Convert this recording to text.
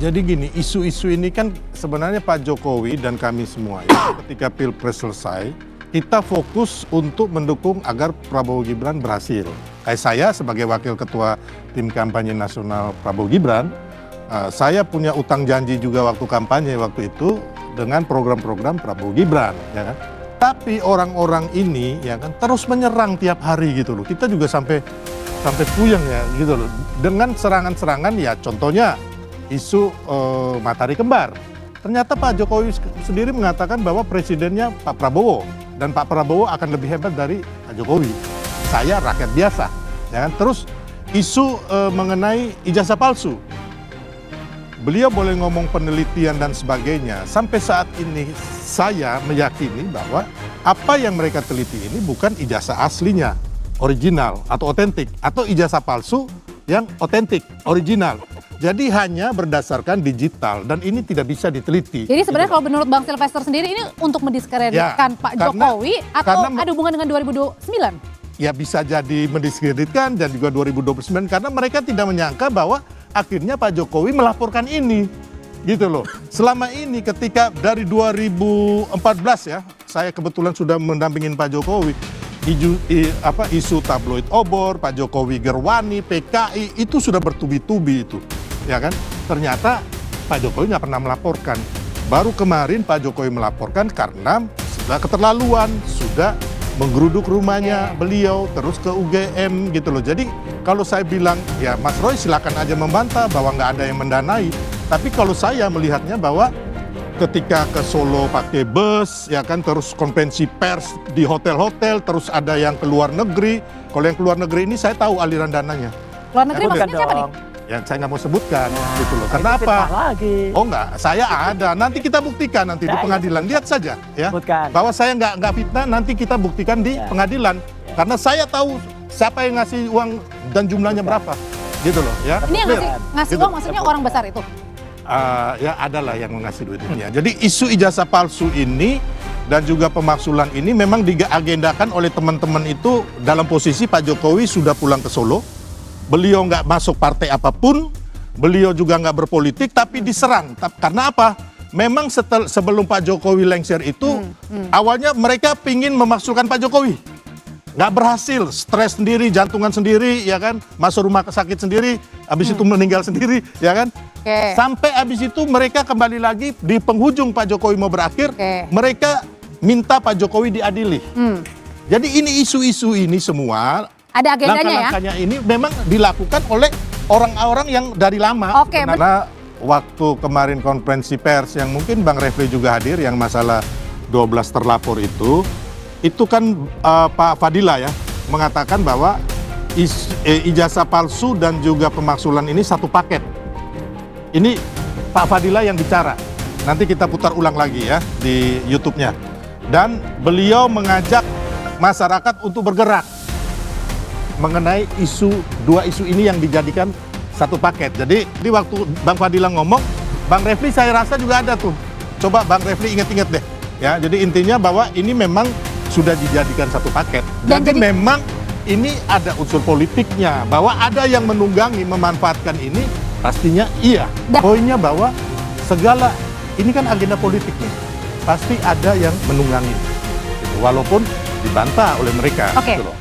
Jadi gini, isu-isu ini kan sebenarnya Pak Jokowi dan kami semua ya, ketika Pilpres selesai, kita fokus untuk mendukung agar Prabowo Gibran berhasil. Kayak saya sebagai Wakil Ketua Tim Kampanye Nasional Prabowo Gibran, saya punya utang janji juga waktu kampanye waktu itu dengan program-program Prabowo Gibran, ya kan. Tapi orang-orang ini ya kan terus menyerang tiap hari gitu loh. Kita juga sampai puyeng ya gitu loh. Dengan serangan-serangan ya contohnya isu matahari kembar. Ternyata Pak Jokowi sendiri mengatakan bahwa presidennya Pak Prabowo dan Pak Prabowo akan lebih hebat dari Pak Jokowi. Saya rakyat biasa, ya kan? Terus isu mengenai ijazah palsu. Beliau boleh ngomong penelitian dan sebagainya. Sampai saat ini saya meyakini bahwa apa yang mereka teliti ini bukan ijazah aslinya, original atau otentik, atau ijazah palsu yang otentik, original. Jadi hanya berdasarkan digital dan ini tidak bisa diteliti. Jadi sebenarnya kalau menurut Bang Silvester sendiri ini untuk mendiskreditkan Pak Jokowi atau ada hubungan dengan 2029? Ya bisa jadi mendiskreditkan dan juga 2029 karena mereka tidak menyangka bahwa akhirnya Pak Jokowi melaporkan ini. Gitu loh. Selama ini ketika dari 2014 ya, saya kebetulan sudah mendampingin Pak Jokowi. Isu tabloid obor, Pak Jokowi gerwani, PKI itu sudah bertubi-tubi itu. Ya kan, ternyata Pak Jokowi nggak pernah melaporkan. Baru kemarin Pak Jokowi melaporkan karena sudah keterlaluan, sudah menggeruduk rumahnya beliau, terus ke UGM gitu loh. Jadi kalau saya bilang ya Mas Roy silakan aja membantah bahwa nggak ada yang mendanai. Tapi kalau saya melihatnya bahwa ketika ke Solo pakai bus, ya kan, terus konvensi pers di hotel-hotel, terus ada yang ke luar negeri. Kalau yang ke luar negeri ini saya tahu aliran dananya. Luar negeri maksudnya siapa nih? Ya saya nggak mau sebutkan gitu loh. Karena apa? Oh enggak, saya ada. Nanti kita buktikan nanti di pengadilan. Lihat saja ya. Bahwa saya nggak fitnah, nanti kita buktikan di pengadilan. Karena saya tahu siapa yang ngasih uang dan jumlahnya berapa. Gitu loh ya. Ini yang ngasih uang maksudnya orang besar itu? Ya adalah yang mengasih duit ini ya. Jadi isu ijazah palsu ini dan juga pemaksulan ini memang diagendakan oleh teman-teman itu dalam posisi Pak Jokowi sudah pulang ke Solo. Beliau nggak masuk partai apapun, beliau juga nggak berpolitik, tapi diserang. Karena apa? Memang sebelum Pak Jokowi lengser itu, awalnya mereka pingin memaksulkan Pak Jokowi. Nggak berhasil, stres sendiri, jantungan sendiri, ya kan? Masuk rumah sakit sendiri, habis itu meninggal sendiri, ya kan? Sampai habis itu mereka kembali lagi di penghujung Pak Jokowi mau berakhir, mereka minta Pak Jokowi diadili. Jadi ini isu-isu ini semua, ada agendanya ya? Langkah-langkahnya ini memang dilakukan oleh orang-orang yang dari lama. Karena waktu kemarin konferensi pers yang mungkin Bang Refli juga hadir, yang masalah 12 terlapor itu kan Pak Fadila ya mengatakan bahwa ijazah palsu dan juga pemaksulan ini satu paket. Ini Pak Fadila yang bicara. Nanti kita putar ulang lagi ya di YouTube-nya. Dan beliau mengajak masyarakat untuk bergerak mengenai dua isu ini yang dijadikan satu paket. Jadi di waktu Bang Fadila ngomong, Bang Refli saya rasa juga ada tuh. Coba Bang Refli ingat-ingat deh. Ya, jadi intinya bahwa ini memang sudah dijadikan satu paket. Jadi memang ini ada unsur politiknya, bahwa ada yang menunggangi, memanfaatkan ini, pastinya iya. Poinnya bahwa segala ini kan agenda politiknya, pasti ada yang menunggangi, walaupun dibantah oleh mereka. Gitu loh.